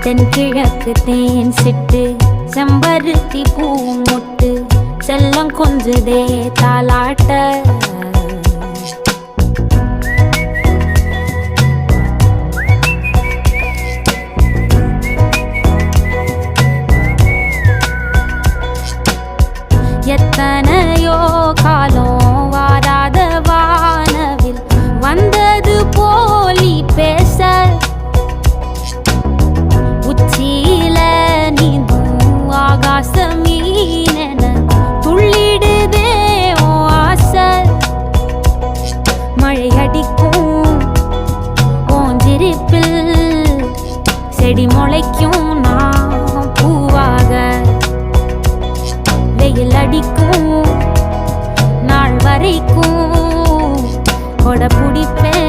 தென்கிழக்கு தேன் சிட்டு செம்பருத்தி பூ முட்டு செல்லம் கொஞ்சுதே தாலாட்ட எத்தனையோ காலம் வாராத வானவில் வந்தது போலி பேச உச்சியில நீந்தும் ஆகாச மீனென துள்ளிடுதே ஓ ஆசை மழை அடிக்கும் ஓஞ்சிருப்பில் செடி முளைக்கும் நான் பூவாக வெயில் அடிக்கும் நாள் வரைக்கும் கொடை பிடிப்பேன்